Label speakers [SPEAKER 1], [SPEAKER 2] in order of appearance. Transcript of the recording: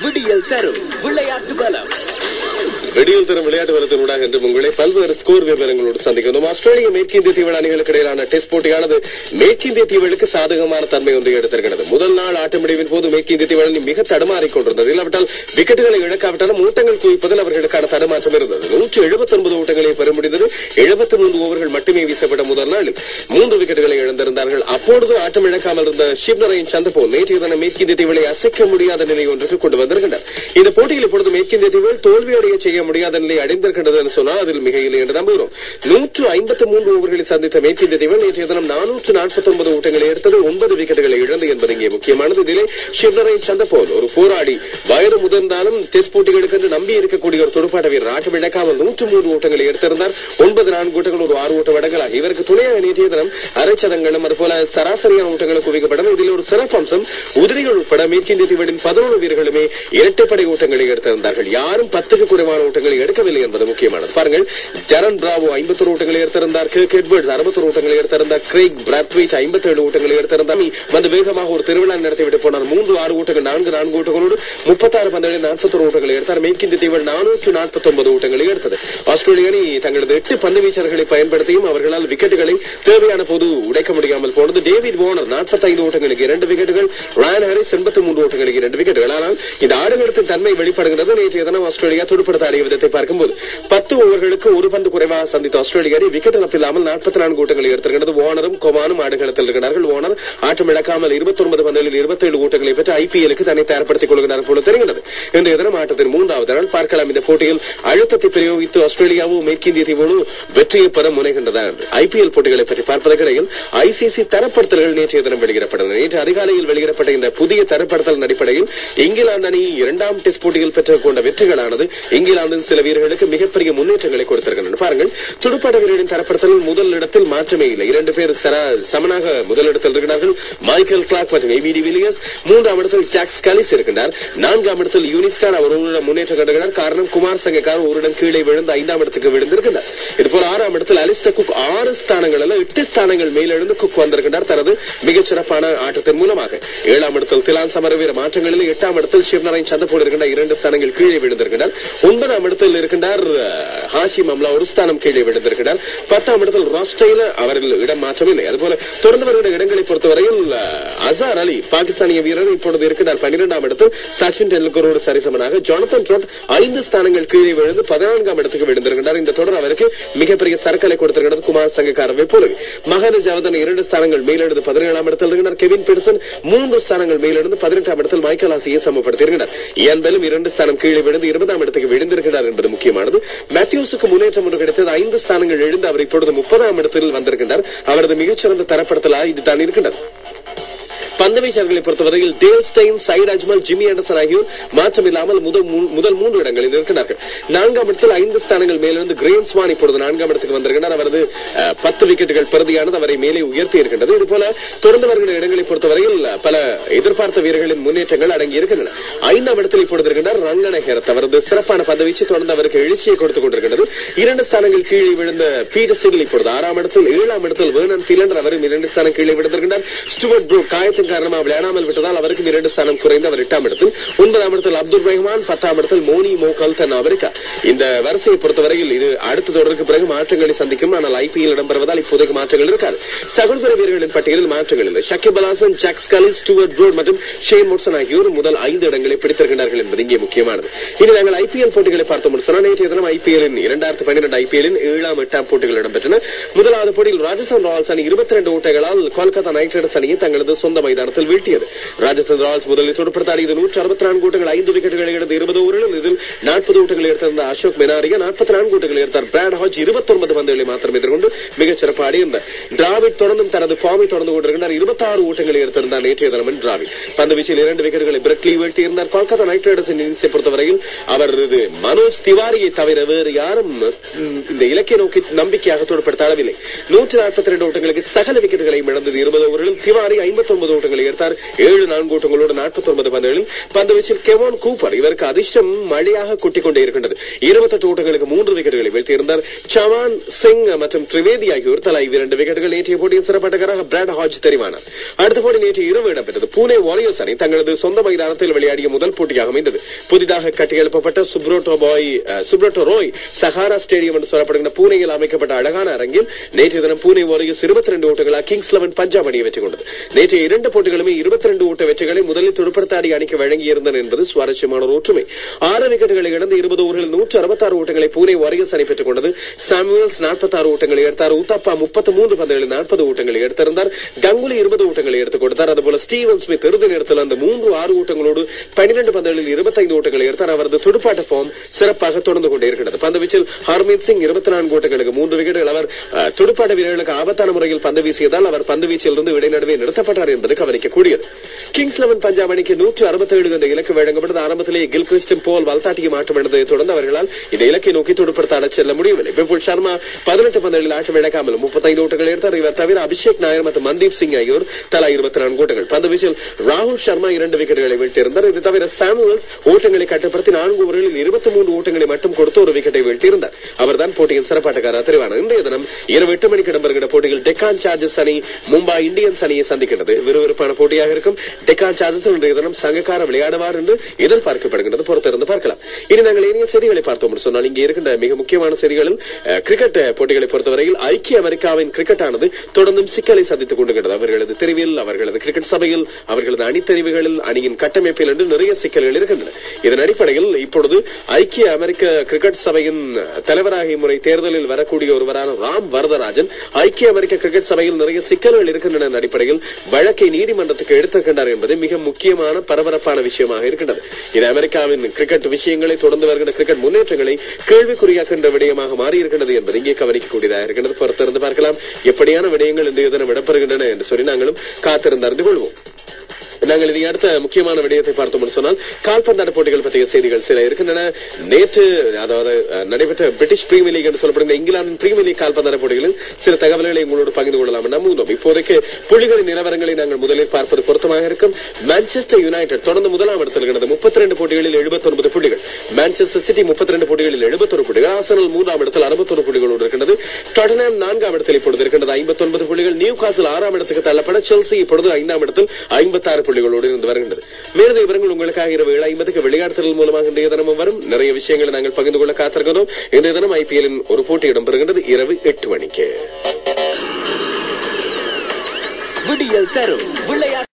[SPEAKER 1] விடியல் தரும் விளையாட்டு பலம்.
[SPEAKER 2] விடியல் தரும் விளையாட்டு பலத்தினூடாக இன்று உங்களை பல்வேறு ஸ்கோர் விவரங்களோடு சந்திக்கிறோம். ஆஸ்திரேலிய மேற்கிந்திய தீவு அணிகளுக்கு இடையிலான டெஸ்ட் போட்டியானது மேற்கிந்திய தீவுகளுக்கு சாதகமான தன்மை ஒன்றை எடுத்திருக்கிறது. முதல் நாள் ஆட்ட முடிவின் போது மேற்கிந்திய தீவு அணி மிக தடுமாறிக் கொண்டிருந்தது. இல்லாவிட்டால் விக்கெட்டுகளை இழக்காவிட்டாலும் ஓட்டங்கள் குவிப்பதில் அவர்களுக்கான தடுமாற்றம் இருந்தது. 179 ஓட்டங்களை பெற முடிந்தது. 73 ஓவர்கள் மட்டுமே வீசப்பட்ட முதல் நாளில் 3 விக்கெட்டுகளை இழந்திருந்தார்கள். அப்பொழுது ஆட்டம் இழக்காமல் இருந்த ஷிப்னரைன் சந்தபோல் நேற்றைய தினம் மேற்கிந்திய தீவுகளை அசைக்க முடியாத நிலை ஒன்றுக்கு கொண்டு வந்திருக்கின்றனர். இந்த போட்டியில் இப்பொழுது மேற்கிந்திய தீவுகள் தோல்வியடைய செய்ய முடியாத நிலை அடைந்திருக்கின்றது என்று சொன்னால் அதில் மிக இல்லை என்று நம்புகிறோம். 153 ஓவர்களை சந்தித்த மேற்கிந்திய தீவு நேற்றைய தினம் 449 ஓட்டங்களை எடுத்தது, 9 விக்கெட்டுகளை இழந்து என்பது இங்கே முக்கியமானது. இதிலே ஷிப்னரைன் சந்தபோல் ஒரு போராடி வயது முதிர்ந்தாலும் டெஸ்ட் போட்டிகளுக்கு என்று நம்பி இருக்கக்கூடிய ஒரு துடுப்பாட்ட வீரர் ஆட்டம் இழக்காமல் 103 ஓட்டங்களை எடுத்திருந்தார். 9 4 ஓட்டங்கள், ஒரு 6 ஓட்ட வடங்களாக இவருக்கு துணையாக நேற்றைய தினம் அரைச்சதங்களும் அதுபோல சராசரியான ஓட்டங்களும் குவிக்கப்பட்டன. இதில் ஒரு சிறப்பு அம்சம், உதிரிகள் உட்பட மேற்கிந்திய தீவின் 11 வீரர்களுமே இரட்டைப்படை ஓட்டங்களை எடுத்திருந்தார்கள். யாரும் 10க்கு குறைவான ஓட்டங்களை எடுக்கவில்லை என்பது முக்கியமானது. பாருங்கள், ஜரன் பிராவோ 51 ஓட்டங்களை எடுத்திருந்தார். கிர்க் எட்வர்ட்ஸ் 61 ஓட்டங்களை எடுத்திருந்தார். கிரேக் பிராத்வைட் 57 ஓட்டங்களை எடுத்திருந்தார். வந்து வேகமாக ஒரு திருவிழா நடத்திவிட்டு போனார். 3 6 ஓட்டங்கள், 4 4 ஓட்டங்களோடு 36 பந்துகளில் 41 ஓட்டங்களை எடுத்தார். மேற்கிந்திய தீவு 449 ஓட்டங்களை எடுத்தது. ஆஸ்திரேலிய அணி தங்களது 8 பந்து வீச்சர்களை பயன்படுத்தியும் அவர்களால் விக்கெட்டுகளை தேவையான போது உடைக்க முடியாமல் போனது. டேவிட் வார்னர் 45 ஓட்டங்களுக்கு 2 விக்கெட்டுகள், ராயன் ஹாரிஸ் 83 ஓட்டங்களுக்கு 2 விக்கெட்டுகள். ஆனால் இந்த ஆடுகளத்தின் தன்மை வெளிப்படுகிறது. நேற்றைய தினம் ஆஸ்திரேலியா துடுப்படுத்த ஆடிய விதத்தை பார்க்கும்போது 10 ஓவர்களுக்கு ஒரு பந்து குறைவாக சந்தித்த ஆஸ்திரேலிய அணி விக்கெட் இழப்பில்லாமல் 44 ஓட்டங்களை எடுத்திருக்கிறது. வார்னரும் கொமானும் ஆடுகளத்தில் இருக்கிறார்கள். வார்னர் ஆட்டம் இழக்காமல் 29 பந்துகளில் 27 ஓட்டங்களை பெற்று ஐபிஎலுக்கு தன்னை தயார்படுத்திக் கொள்கிறார் போல தெரிகிறது. இன்றைய தினம் ஆட்டத்தின் 3வது நாள் பார்க்கலாம். இந்த போட்டியில் அழுத்தத்தை பிரயோகித்து ஆஸ்திரேலியாவோ மேற்கிந்திய தீவோடு வெற்றியை பெற முனைகின்றதா என்று. ஐபிஎல் போட்டிகளை பற்றி பார்ப்பதற்கிடையில் ஐசிசி தரப்படுத்தல்கள் நேற்றைய தினம் வெளியிடப்பட்டன. நேற்று அதிகாலையில் வெளியிடப்பட்ட இந்த புதிய தரப்படுத்தல் அடிப்படையில் இங்கிலாந்து அணி 2ஆம் டெஸ்ட் போட்டியில் பெற்றுக் கொண்ட வெற்றிகளானது இங்கிலாந்தின் சில வீரர்களுக்கு மிகப்பெரிய முன்னேற்றங்களை கொடுத்திருக்கின்றன. பாருங்கள், துடுப்பாட்ட வீரர்களின் தரப்படுத்தலில் முதல் இடத்தில் மாற்றமே இல்லை. 2 பேர் சமனாக முதலிடத்தில் இருக்கிறார்கள். மைக்கேல் கிளார்க் மற்றும் ஏபிடி வில்லியர்ஸ். 3ஆம் இடத்தில் ஜாக் ஸ்காலிஸ் இருக்கின்றார். 4ஆம் இடத்தில் யூனிஸ்கான் அவர் ஒரு முன்னேற்றம் கண்டுகிறார். காரணம், குமார் சங்கக்கார் ஒரு இடம் கீழே விழுந்து 5ஆம் இடத்துக்கு விழுந்திருக்கிறார். இதுபோல் 6ஆம் இடத்தில் அலிஸ்டர் குக் 6 ஸ்தானங்கள் அல்ல 8 ஸ்தானங்கள் மேலிருந்து குக் வந்திருக்கின்றார் தனது மிகச்சிறப்பான ஆட்டத்தின் மூலமாக. 7ஆம் இடத்தில் திலான் சமரவீர மாற்றங்களில் 8ஆம் இடத்தில் ஷிப்னரைன் சந்தபோல் இருக்கின்ற 2 ஸ்தானங்கள் கீழே விழுந்திருக்கிறார். 9ஆம் இடத்தில் இருக்கின்றார் ஹாஷிம் அம்லா ஒரு ஸ்தானம் கீழே விழுந்திருக்கிறார். 10ஆம் இடத்தில் ராஸ்டேல அவர்கள் இடம் மாற்றமில்லை. அதுபோல தொடர்ந்து வருகிற இடங்களை பொறுத்தவரையில் அசார் அலி பாகிஸ்தானிய வீரர் இப்பொழுது இருக்கிறார் 12ஆம் இடத்தில் சச்சின் டெண்டுல்கரோடு சரிசமனாக. ஜானதன் ட்ரோட் 5 ஸ்தானங்கள் கீழே விழுந்து 14ஆம் இடத்துக்கு விழுந்திருக்கிறார். இந்த தொடர் அவருக்கு மிகப்பெரிய சரக்கலை கொடுத்திருக்கிறது. குமார் சங்கக்காரவை போலவே மகன் ஜாவதன் 2 ஸ்தானங்கள் மேலிருந்து 17ஆம் இடத்தில் இருக்கிறார். கெவின் பீட்டர்சன் 3 ஸ்தானங்கள் மேலிருந்து 18ஆம் இடத்தில் மைக்கேல் ஆசியை சமப்படுத்தியிருக்கிறார். இயன் பெல்லும் 2 ஸ்தானம் கீழே விழுந்து 20ஆம் இடத்துக்கு விழுந்திருக்கிறார் என்பது முக்கியமானது. மேத்யூஸுக்கு முன்னேற்றம் ஒன்று கிடைத்தது. 5 ஸ்தானங்கள் எழுந்து அவர் இப்பொழுது 30ஆம் இடத்தில் வந்திருக்கின்றார். அவரது மிகச்சிறந்த தரப்படுத்தலாக இதுதான் இருக்கின்றது. பந்து வீச்சர்களை பொறுத்தவரையில் Dale Steyn, Saeed Ajmal, Jimmy Anderson ஆகியோர் மாற்றமில்லாமல் முதல் 3 இடங்களில் இருக்கிறார்கள். 4ஆம் இடத்தில் 5 ஸ்தானங்கள் மேலிருந்து கிரேம் ஸ்வான் இப்பொழுது 4ஆம் இடத்துக்கு வந்திருக்கிறார். அவரது 10 விக்கெட்டுகள் பிரதியானது அவரை மேலே உயர்த்தி இருக்கின்றது. இதுபோல தொடர்ந்து வருகிற இடங்களை பொறுத்தவரையில் பல எதிர்பார்த்த வீரர்களின் முன்னேற்றங்கள் அடங்கி இருக்கின்றன. 5ஆம் இடத்தில் இப்பொழுது இருக்கின்றார் ரங்கன ஹெரத். அவரது சிறப்பான பந்து வீச்சு தொடர்ந்து அவருக்கு எழுச்சியை கொடுத்துக் கொண்டிருக்கிறது. 2 ஸ்தானங்கள் கீழே விழுந்த பீட்டர் சிடில் இப்பொழுது 6ஆம் இடத்தில். 7ஆம் இடத்தில் வேர்னன் பிலண்டர் அவரும் 2 ஸ்தானம் கீழே விழுந்திருக்கிறார். ஸ்டூவர்ட் ப்ரூக் காயத்தின் காரணமாக விளையாடாமல் விட்டதால் அவருக்கு 2 ஸ்தானம் குறைந்து அவர் 8ஆம் இடத்தில். 9ஆம் இடத்தில் அப்துல் ரஹ்மான், 10ஆம் இடத்தில் மோனி மோகல் தன் அமெரிக்கா. இந்த வரிசையை பொறுத்தவரையில் இது அடுத்த தொடருக்கு பிறகு மாற்றங்களை சந்திக்கும். ஆனால் ஐபிஎல் இடம்பெறுவதால் இப்போதைக்கு மாற்றங்கள் இருக்காது. சகோதர வீரர்களின் பட்டியலில் மாற்றங்கள் இல்லை. ஷக்கிப் அல் ஹசன், ஜாக் ஸ்காலிஸ், ஸ்டூவர்ட் ப்ரோட் மற்றும் ஷேன் மோட்சன் ஆகியோர் முதல் 5 இடங்களை பிடித்திருக்கிறார்கள் என்பது இங்கே முக்கியமானது. இனி நாங்கள் ஐபிஎல் போட்டிகளை பார்த்தோம். நேற்றைய தினம் ஐபிஎல்லின் 2012 ஐபிஎல்லின் 7ஆம் 8ஆம் போட்டிகள் இடம்பெற்றன. முதலாவது போட்டியில் ராஜஸ்தான் ராயல்ஸ் அணி 22 ஓட்டங்களால் கொல்கத்தா நைட் ரைடர்ஸ் அணியை தங்களது சொந்த மைதானத்தில் வீழ்த்தியது. ராஜஸ்தான் ராயல்ஸ் முதலில் துடுப்படுத்தாடியது 164 ஓட்டங்கள், 5 விக்கெட்டுகளை எடுத்து 20 ஓவர்களில் இதில் 40 ஓட்டங்களை எடுத்திருந்த அசோக் மெனாரியா 44 ஓட்டங்களை எடுத்தார். பிராட் ஹாட்ஜ் 29 பந்துகளை மாத்திரம் எதிர்கொண்டு மிகச் சிறப்பாக ஆடியிருந்தார். டிராவிட் தொடர்ந்தும் தனது ஃபார்மை தொடர்ந்து கொண்டிருக்கிறார். 26 ஓட்டங்களை எடுத்திருந்தார் நேற்றைய தினம் டிராவிட். பந்து வீச்சில் 2 விக்கெட்டுகளை பிரெட்லி வீழ்த்தியிருந்தார். கொல்கத்தா நைட் ரைடர்ஸ் இன்னிங்ஸை பொறுத்தவரையில் அவர் மனோஜ் திவாரியை தவிர வேறு யாரும் இந்த இலக்கை நோக்கி நம்பிக்கையாக துடுப்படுத்தாடவில்லை. 142 ஓட்டங்களுக்கு சகல விக்கெட்டுகளை இழந்தது 20 ஓவர்களில். திவாரி 59 ஓட்டங்களை எடுத்தார். 7 4 ஓட்டங்களோடு 49 பந்துகளில். பந்து வீச்சில் கெவான் கூப்பர் இவருக்கு அதிர்ஷ்டம் மழையாக கொட்டிக் கொண்டே இருக்கின்றது. 28 ஓட்டங்களுக்கு 3 விக்கெட்டுகளை வீழ்த்தியிருந்தார். சவான் சிங் மற்றும் திரிவேதி ஆகியோர் தலா 2 விக்கெட்டுகள். நேற்றைய போட்டியின் சிறப்பாட்டக்காரராக பிராட் ஹாஜ் தெரிவானார். அடுத்த போட்டி நேற்று இரவு இடம்பெற்றது. புனே வாரியர்ஸ் அணி தங்களது சொந்த மைதானத்தில் விளையாடிய முதல் போட்டியாக அமைந்தது. புதிதாக கட்டியெழுப்பப்பட்ட சுப்ரட்டோ ரோய் சஹாரா ஸ்டேடியம் என்று சொல்லப்படுகிற பூனேயில் அமைக்கப்பட்ட அழகான அரங்கில் நேற்றைய தினம் புனே வாரியர்ஸ் 22 ஓட்டங்களாக கிங்ஸ் 11 பஞ்சாப் அணியை வெற்றி கொண்டது. நேற்றைய 2 போட்டிகளுமே 22 ஓட்ட வெற்றிகளை முதலில் துடுப்படுத்தாடி அணிக்கு வழங்கியிருந்தன என்பது சுவாரஸ்யமான ஒரு ஒற்றுமை. 6 விக்கெட்டுகளை இழந்து 20 ஓவர்களில் 166 ஓட்டங்களை புனே வாரியர்ஸ் அணி பெற்றுக் கொண்டது. சாமுவேல்ஸ் 46 ஓட்டங்களை எடுத்தார். உத்தப்பா 33 பந்துகளில் 40 ஓட்டங்களை எடுத்திருந்தார். கங்குலி 20 ஓட்டங்களை எடுத்துக் கொடுத்தார். அதுபோல ஸ்டீவன் ஸ்மித் இறுதி நேரத்தில் அந்த 3-6 ஓட்டங்களோடு 12 பந்துகளில் 25 ஓட்டங்களை எடுத்தார். அவரது துடுப்பாட்ட ஃபார்ம் சிறப்பாக தொடர்ந்து கொண்டே இருக்கிறது. பந்துவீச்சில் ஹர்மீத் சிங் 24 ஓட்டங்களுக்கு 3 விக்கெட்டுகள். அவர் துடுப்பாட்ட வீரர்களுக்கு ஆபத்தான முறையில் பந்து வீசியதால் அவர் பந்து வீச்சிலிருந்து இடைநடுவே நிறுத்தப்பட்டார் என்பது கவனிக்கக்கூடியது. கிங்ஸ் 11 பஞ்சாப் அணிக்கு 167 என்ற இலக்கு வழங்கப்பட்டது. ஆரம்பத்திலேயே கில்கிறிஸ்டன் போல் வல்தாட்டியும் ஆட்டம் இழந்ததை தொடர்ந்து அவர்களால் இந்த இலக்கை நோக்கி துடுப்படுத்த செல்ல முடியவில்லை. விபுல் சர்மா 18 பந்துகளில் ஆட்டம் இழக்காமல் 35 ஓட்டங்கள் எடுத்தார். இவர் தவிர அபிஷேக் நாயர் மற்றும் மன்தீப் சிங் ஆகியோர் தலா 24 ஓட்டங்கள். பந்து வீச்சில் ராகுல் சர்மா 2 விக்கெட்டுகளை வீழ்த்தியிருந்தார். இது தவிர சாமுவேல்ஸ் ஓட்டங்களை கட்டுப்படுத்தி 4 ஓவர்களில் 23 ஓட்டங்களை மட்டும் கொடுத்து 1 விக்கெட்டை வீழ்த்தியிருந்தார். அவர்தான் போட்டியின் சிறப்பாட்டக்காரர் தெரிவானார். இன்றைய தினம் இரவு 8 மணிக்கு இடம்பெறுகிற போட்டியில் டெக்கான் சார்ஜர்ஸ் அணி மும்பை இந்தியன்ஸ் அணியை சந்திக்கிறது. விறுவிறுப்பான போட்டியாக இருக்கும். டெக்கான் சார்ஜர்ஸ் இன்றைய தினம் சங்கக்கார விளையாடுவார் என்று எதிர்பார்க்கப்படுகிறது. பொறுத்திருந்து பார்க்கலாம். இனி நாங்கள் இனிய செய்திகளை பார்த்தோம் சொன்னால் இங்கே இருக்கின்ற மிக முக்கியமான செய்திகளில் கிரிக்கெட் போட்டிகளை பொறுத்தவரையில் ஐக்கிய அமெரிக்காவின் கிரிக்கெட் ஆனது தொடர்ந்தும் சிக்கலை சந்தித்துக் கொண்டிருக்கிறது. அவர்களது தெரிவில், அவர்களது கிரிக்கெட் சபையில், அவர்களது அணித்தறிவுகளில், அணியின் கட்டமைப்பில் என்று நிறைய சிக்கல்கள் இருக்கின்றன. இதன் அடிப்படையில் இப்பொழுது ஐக்கிய அமெரிக்க கிரிக்கெட் சபையின் தலைவராக இம்முறை தேர்தலில் வரக்கூடிய ஒருவரான ராம் வரதராஜன் ஐக்கிய அமெரிக்க கிரிக்கெட் சபையில் நிறைய சிக்கல்கள் இருக்கின்றன அடிப்படையில் வழக்கை நீதிமன்றத்துக்கு எடுத்திருக்கின்றார் என்பது மிக முக்கியமான பரபரப்பான விஷயமாக இருக்கின்றது. இது அமெரிக்காவின் கிரிக்கெட் விஷயங்களை தொடர்ந்து வருகின்ற கிரிக்கெட் முன்னேற்றங்களை கேள்விக்குறியாக்கின்ற விடயமாக மாறியிருக்கின்றது என்பது இங்கே கவனிக்கக்கூடியதாக இருக்கின்றது. பொறுத்திருந்து பார்க்கலாம் எப்படியான விடயங்கள் இன்றைய தினம் இடம்பெறுகின்றன என்று சொல்லி நாங்களும் காத்திருந்து அறிந்து கொள்வோம். நாங்கள் இதை அடுத்த முக்கியமான விடயத்தை பார்த்தோம் சொன்னால் கால்பந்தாட்ட போட்டிகள் பற்றிய செய்திகள் சில இருக்கின்றன. நேற்று அதாவது நடைபெற்ற பிரிட்டிஷ் பிரீமியர் லீக் என்று சொல்லப்படுகிற இங்கிலாந்தின் பிரீமியர் லீக் கால்பந்தாட்ட போட்டிகளில் சில தகவல்களை உங்களோடு பகிர்ந்து கொள்ளலாம் நம்புகிறோம். இப்போதைக்கு புள்ளிகளின் நிலவரங்களை நாங்கள் முதலில் பார்ப்பது பொருத்தமாக இருக்கும். மான்செஸ்டர் யுனைடெட் தொடர்ந்து முதலாம் இடத்தில் இருக்கிறது 32 போட்டிகளில் 79 புள்ளிகள். மான்செஸ்டர் சிட்டி 32 போட்டிகளில் 71 புள்ளிகள். ஆர்சனல் 3ஆம் இடத்தில் 61 புள்ளிகளோடு இருக்கிறது. டாட்டன்ஹாம் 4ஆம் இடத்தில் இப்பொழுது இருக்கிறது 59 புள்ளிகள். நியூ காசில் 6ஆம் இடத்துக்கு தள்ளப்பட செல்சி இப்பொழுது 5ஆம் இடத்தில் 56 புள்ளிகளோடு இருந்து வருகின்றது. மேலும் விவரங்கள் உங்களுக்காக இரவு 7:50 விளையாட்டுதல் மூலமாக இன்றைய தினமும் வரும். நிறைய விஷயங்களை நாங்கள் பகிர்ந்து கொள்ள காத்திருக்கிறோம். இன்றைய தினம் IPL ஒரு போட்டி இடம்பெறுகின்றது இரவு 8 மணிக்கு.
[SPEAKER 1] விடியல் தரும் விளையாட்டு